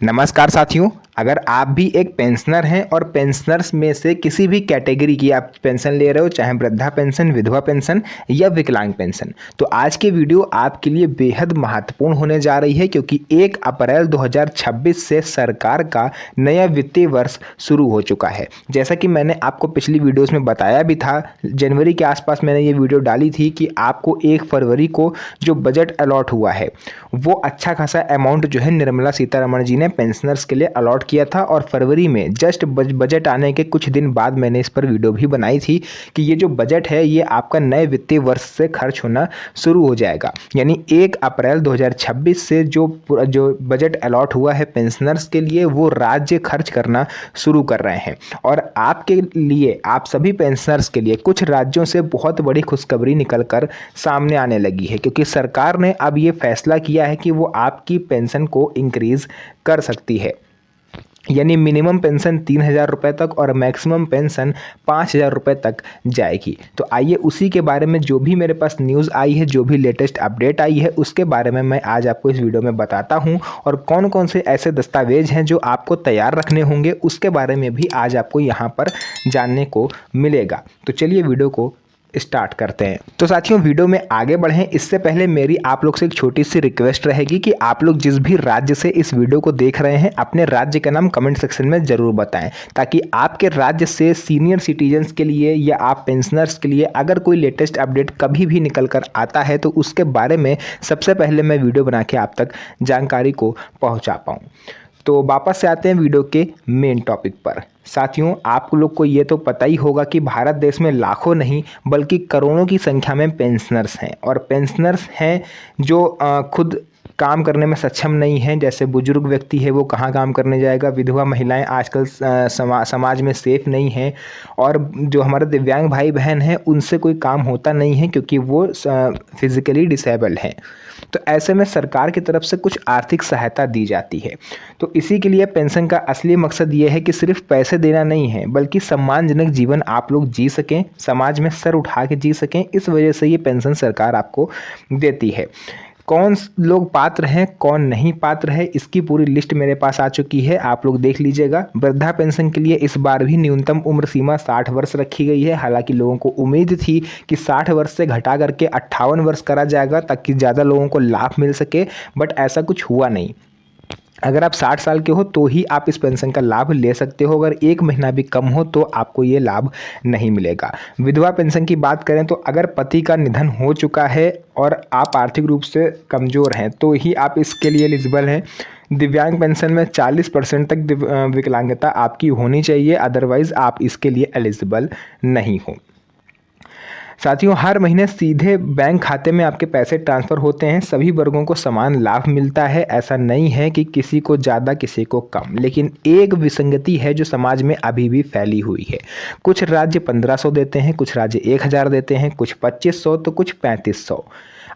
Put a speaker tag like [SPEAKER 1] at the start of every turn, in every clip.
[SPEAKER 1] नमस्कार साथियों। अगर आप भी एक पेंशनर हैं और पेंशनर्स में से किसी भी कैटेगरी की आप पेंशन ले रहे हो, चाहे वृद्धा पेंशन, विधवा पेंशन या विकलांग पेंशन, तो आज के वीडियो आपके लिए बेहद महत्वपूर्ण होने जा रही है क्योंकि 1 अप्रैल 2026 से सरकार का नया वित्तीय वर्ष शुरू हो चुका है। जैसा कि मैंने आपको पिछली वीडियोस में बताया भी था, जनवरी के आसपास मैंने ये वीडियो डाली थी कि आपको 1 फरवरी को जो बजट अलॉट हुआ है वो अच्छा खासा अमाउंट जो है निर्मला सीतारमण जी ने पेंशनर्स के लिए अलॉट किया था। और फरवरी में जस्ट बजट आने के कुछ दिन बाद मैंने इस पर वीडियो भी बनाई थी कि ये जो बजट है ये आपका नए वित्तीय वर्ष से खर्च होना शुरू हो जाएगा। यानी 1 अप्रैल 2026 से जो बजट अलॉट हुआ है पेंशनर्स के लिए वो राज्य खर्च करना शुरू कर रहे हैं। और आपके लिए, आप सभी पेंशनर्स के लिए कुछ राज्यों से बहुत बड़ी खुशखबरी निकल कर सामने आने लगी है क्योंकि सरकार ने अब ये फैसला किया है कि वो आपकी पेंशन को इंक्रीज कर सकती है। यानी मिनिमम पेंशन 3,000 रुपये तक और मैक्सिमम पेंशन 5,000 रुपये तक जाएगी। तो आइए उसी के बारे में, जो भी मेरे पास न्यूज़ आई है, जो भी लेटेस्ट अपडेट आई है, उसके बारे में मैं आज आपको इस वीडियो में बताता हूं। और कौन कौन से ऐसे दस्तावेज हैं जो आपको तैयार रखने होंगे उसके बारे में भी आज आपको यहाँ पर जानने को मिलेगा। तो चलिए वीडियो को स्टार्ट करते हैं। तो साथियों, वीडियो में आगे बढ़ें इससे पहले मेरी आप लोग से एक छोटी सी रिक्वेस्ट रहेगी कि आप लोग जिस भी राज्य से इस वीडियो को देख रहे हैं अपने राज्य का नाम कमेंट सेक्शन में ज़रूर बताएं, ताकि आपके राज्य से सीनियर सिटीजन्स के लिए या आप पेंशनर्स के लिए अगर कोई लेटेस्ट अपडेट कभी भी निकल कर आता है तो उसके बारे में सबसे पहले मैं वीडियो बना के आप तक जानकारी को पहुँचा पाऊँ। तो वापस से आते हैं वीडियो के मेन टॉपिक पर। साथियों, आप लोग को ये तो पता ही होगा कि भारत देश में लाखों नहीं बल्कि करोड़ों की संख्या में पेंशनर्स हैं। और पेंशनर्स हैं जो खुद काम करने में सक्षम नहीं हैं। जैसे बुजुर्ग व्यक्ति है वो कहाँ काम करने जाएगा, विधवा महिलाएं आजकल समाज में सेफ नहीं हैं, और जो हमारे दिव्यांग भाई बहन हैं उनसे कोई काम होता नहीं है क्योंकि वो फिजिकली डिसेबल हैं। तो ऐसे में सरकार की तरफ से कुछ आर्थिक सहायता दी जाती है। तो इसी के लिए पेंशन का असली मकसद ये है कि सिर्फ पैसे देना नहीं है बल्कि सम्मानजनक जीवन आप लोग जी सकें, समाज में सर उठा के जी सकें। इस वजह से ये पेंशन सरकार आपको देती है। कौन लोग पात्र हैं, कौन नहीं पात्र है, इसकी पूरी लिस्ट मेरे पास आ चुकी है, आप लोग देख लीजिएगा। वृद्धा पेंशन के लिए इस बार भी न्यूनतम उम्र सीमा 60 वर्ष रखी गई है। हालांकि लोगों को उम्मीद थी कि 60 वर्ष से घटा करके 58 वर्ष करा जाएगा ताकि ज़्यादा लोगों को लाभ मिल सके, बट ऐसा कुछ हुआ नहीं। अगर आप 60 साल के हो तो ही आप इस पेंशन का लाभ ले सकते हो, अगर 1 महीना भी कम हो तो आपको ये लाभ नहीं मिलेगा। विधवा पेंशन की बात करें तो अगर पति का निधन हो चुका है और आप आर्थिक रूप से कमज़ोर हैं तो ही आप इसके लिए एलिजिबल हैं। दिव्यांग पेंशन में 40% तक विकलांगता आपकी होनी चाहिए, अदरवाइज़ आप इसके लिए एलिजिबल नहीं हो। साथियों, हर महीने सीधे बैंक खाते में आपके पैसे ट्रांसफ़र होते हैं। सभी वर्गों को समान लाभ मिलता है, ऐसा नहीं है कि किसी को ज़्यादा किसी को कम। लेकिन एक विसंगति है जो समाज में अभी भी फैली हुई है। कुछ राज्य 1500 देते हैं, कुछ राज्य 1000 देते हैं, कुछ 2500 तो कुछ 3500।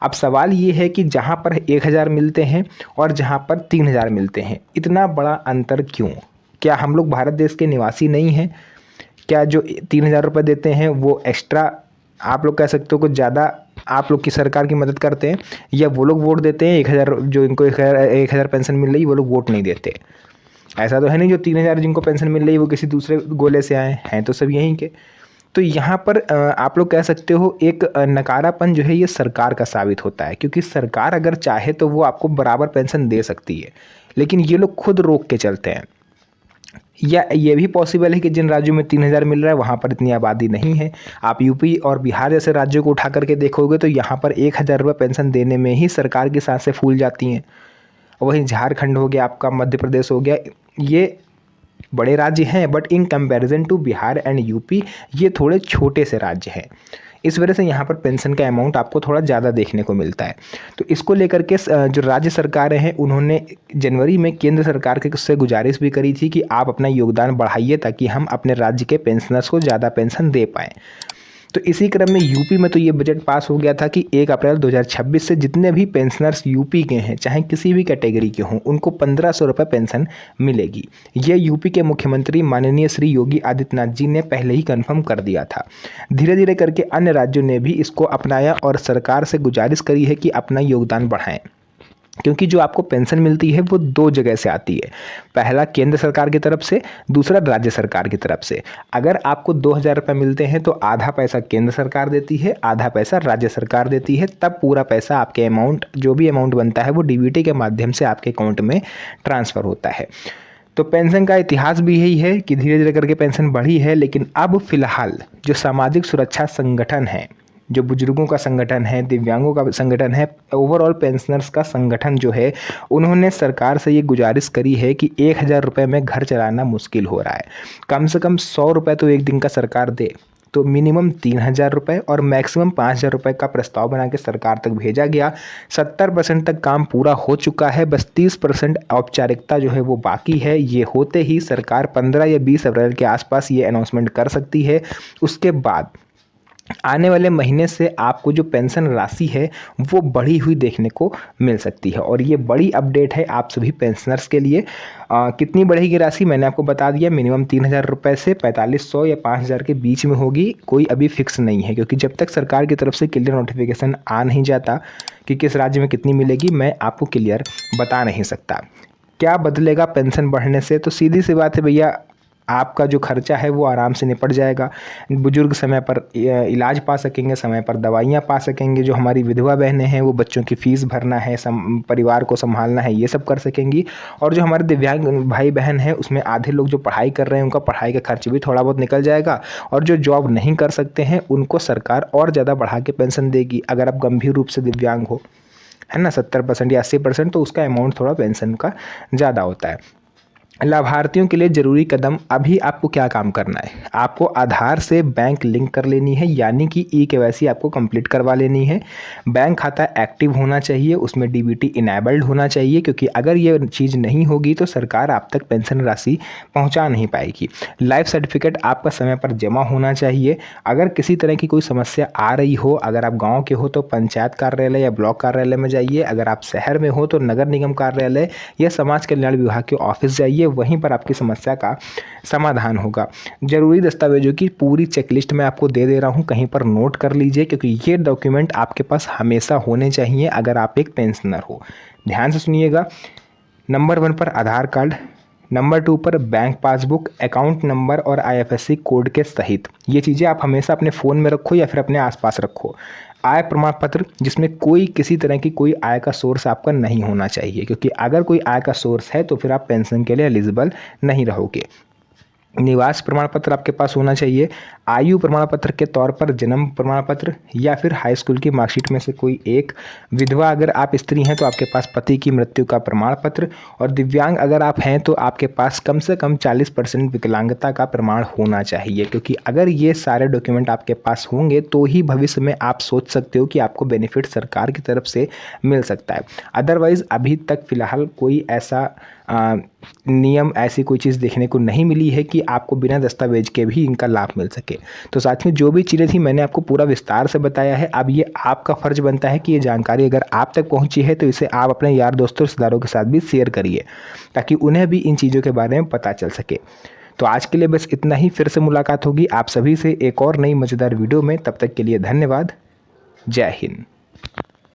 [SPEAKER 1] अब सवाल ये है कि जहाँ पर 1000 मिलते हैं और जहाँ पर 3000 मिलते हैं, इतना बड़ा अंतर क्यों? क्या हम लोग भारत देश के निवासी नहीं हैं? क्या जो 3000 रुपये देते हैं वो एक्स्ट्रा, आप लोग कह सकते हो, कुछ ज़्यादा आप लोग की सरकार की मदद करते हैं, या वो लोग वोट देते हैं 1000, जो इनको 1000 पेंशन मिल रही है वो लोग वोट नहीं देते? ऐसा तो है नहीं जो 3000 जिनको पेंशन मिल रही है वो किसी दूसरे गोले से आए हैं, तो सब यहीं के। तो यहाँ पर आप लोग कह सकते हो एक नकारापन जो है ये सरकार का साबित होता है, क्योंकि सरकार अगर चाहे तो वो आपको बराबर पेंशन दे सकती है, लेकिन ये लोग खुद रोक के चलते हैं। या ये भी पॉसिबल है कि जिन राज्यों में 3000 मिल रहा है वहाँ पर इतनी आबादी नहीं है। आप यूपी और बिहार जैसे राज्यों को उठा करके देखोगे तो यहाँ पर 1000 रुपये पेंशन देने में ही सरकार की सांसें फूल जाती हैं। वहीं झारखंड हो गया, आपका मध्य प्रदेश हो गया, ये बड़े राज्य हैं, but in comparison to Bihar and UP ये थोड़े छोटे से राज्य हैं। इस वजह से यहाँ पर पेंशन का अमाउंट आपको थोड़ा ज़्यादा देखने को मिलता है। तो इसको लेकर के जो राज्य सरकारें हैं उन्होंने जनवरी में केंद्र सरकार के से गुजारिश भी करी थी कि आप अपना योगदान बढ़ाइए ताकि हम अपने राज्य के पेंशनर्स को ज़्यादा पेंशन दे पाएँ। तो इसी क्रम में यूपी में तो ये बजट पास हो गया था कि 1 अप्रैल 2026 से जितने भी पेंशनर्स यूपी के हैं, चाहे किसी भी कैटेगरी के हों, उनको 1500 रुपये पेंशन मिलेगी। ये यूपी के मुख्यमंत्री माननीय श्री योगी आदित्यनाथ जी ने पहले ही कंफर्म कर दिया था। धीरे धीरे करके अन्य राज्यों ने भी इसको अपनाया और सरकार से गुजारिश करी है कि अपना योगदान बढ़ाएं। क्योंकि जो आपको पेंशन मिलती है वो दो जगह से आती है। पहला केंद्र सरकार की तरफ से, दूसरा राज्य सरकार की तरफ से। अगर आपको 2,000 रुपये मिलते हैं तो आधा पैसा केंद्र सरकार देती है, आधा पैसा राज्य सरकार देती है। तब पूरा पैसा आपके अमाउंट, जो भी अमाउंट बनता है वो डीबीटी के माध्यम से आपके अकाउंट में ट्रांसफ़र होता है। तो पेंशन का इतिहास भी यही है कि धीरे धीरे करके पेंशन बढ़ी है, लेकिन अब फिलहाल जो सामाजिक सुरक्षा संगठन है, जो बुजुर्गों का संगठन है, दिव्यांगों का संगठन है, ओवरऑल पेंशनर्स का संगठन जो है, उन्होंने सरकार से ये गुजारिश करी है कि 1,000 रुपये में घर चलाना मुश्किल हो रहा है। कम से कम 100 रुपये तो एक दिन का सरकार दे, तो मिनिमम 3,000 रुपये और मैक्सिमम 5,000 रुपये का प्रस्ताव बना के सरकार तक भेजा गया। 70% तक काम पूरा हो चुका है, बस 30% औपचारिकता जो है वो बाकी है। ये होते ही सरकार 15 या 20 अप्रैल के आसपास ये अनाउंसमेंट कर सकती है। उसके बाद आने वाले महीने से आपको जो पेंशन राशि है वो बढ़ी हुई देखने को मिल सकती है, और ये बड़ी अपडेट है आप सभी पेंशनर्स के लिए। कितनी बढ़ेगी राशि मैंने आपको बता दिया, मिनिमम 3,000 रुपये से 4,500 या 5,000 के बीच में होगी। कोई अभी फिक्स नहीं है, क्योंकि जब तक सरकार की तरफ से क्लियर नोटिफिकेशन आ नहीं जाता कि किस राज्य में कितनी मिलेगी, मैं आपको क्लियर बता नहीं सकता। क्या बदलेगा पेंशन बढ़ने से? तो सीधी सी बात है भैया, आपका जो खर्चा है वो आराम से निपट जाएगा। बुजुर्ग समय पर इलाज पा सकेंगे, समय पर दवाइयाँ पा सकेंगे। जो हमारी विधवा बहनें हैं वो बच्चों की फ़ीस भरना है, परिवार को संभालना है, ये सब कर सकेंगी। और जो हमारे दिव्यांग भाई बहन हैं उसमें आधे लोग जो पढ़ाई कर रहे हैं उनका पढ़ाई का खर्च भी थोड़ा बहुत निकल जाएगा। और जो जॉब नहीं कर सकते हैं उनको सरकार और ज़्यादा बढ़ा के पेंशन देगी। अगर आप गंभीर रूप से दिव्यांग हो, है ना, 70% या 80%, तो उसका अमाउंट थोड़ा पेंशन का ज़्यादा होता है। लाभार्थियों के लिए ज़रूरी कदम, अभी आपको क्या काम करना है, आपको आधार से बैंक लिंक कर लेनी है, यानी कि ई-केवाईसी आपको कंप्लीट करवा लेनी है। बैंक खाता एक्टिव होना चाहिए, उसमें डीबीटी इनेबल्ड होना चाहिए, क्योंकि अगर ये चीज़ नहीं होगी तो सरकार आप तक पेंशन राशि पहुंचा नहीं पाएगी। लाइफ सर्टिफिकेट आपका समय पर जमा होना चाहिए। अगर किसी तरह की कोई समस्या आ रही हो, अगर आप गाँव के हो तो पंचायत कार्यालय या ब्लॉक कार्यालय में जाइए, अगर आप शहर में हो तो नगर निगम कार्यालय या समाज कल्याण विभाग के ऑफिस जाइए, वहीं पर आपकी समस्या का समाधान होगा। जरूरी दस्तावेजों की पूरी चेकलिस्ट मैं आपको दे दे रहा हूं, कहीं पर नोट कर लीजिए, क्योंकि ये डॉक्यूमेंट आपके पास हमेशा होने चाहिए अगर आप एक पेंशनर हो। ध्यान से सुनिएगा। नंबर 1 पर आधार कार्ड, नंबर 2 पर बैंक पासबुक, अकाउंट नंबर और IFSC कोड के सहित। ये चीज़ें आप हमेशा अपने फ़ोन में रखो या फिर अपने आसपास रखो। आय प्रमाण पत्र, जिसमें कोई किसी तरह की कोई आय का सोर्स आपका नहीं होना चाहिए, क्योंकि अगर कोई आय का सोर्स है तो फिर आप पेंशन के लिए एलिजिबल नहीं रहोगे। निवास प्रमाण पत्र आपके पास होना चाहिए। आयु प्रमाण पत्र के तौर पर जन्म प्रमाण पत्र या फिर हाई स्कूल की मार्कशीट में से कोई एक। विधवा अगर आप स्त्री हैं तो आपके पास पति की मृत्यु का प्रमाण पत्र। और दिव्यांग अगर आप हैं तो आपके पास कम से कम 40% विकलांगता का प्रमाण होना चाहिए, क्योंकि अगर ये सारे डॉक्यूमेंट आपके पास होंगे तो ही भविष्य में आप सोच सकते हो कि आपको बेनिफिट सरकार की तरफ से मिल सकता है। अदरवाइज़ अभी तक फ़िलहाल कोई ऐसा नियम, ऐसी कोई चीज़ देखने को नहीं मिली है कि आपको बिना दस्तावेज के भी इनका लाभ मिल सके। तो साथियों, जो भी चीज़ें थी मैंने आपको पूरा विस्तार से बताया है। अब ये आपका फ़र्ज़ बनता है कि ये जानकारी अगर आप तक पहुंची है तो इसे आप अपने यार दोस्तों रिश्तेदारों के साथ भी शेयर करिए, ताकि उन्हें भी इन चीज़ों के बारे में पता चल सके। तो आज के लिए बस इतना ही। फिर से मुलाकात होगी आप सभी से एक और नई मज़ेदार वीडियो में। तब तक के लिए धन्यवाद। जय हिंद।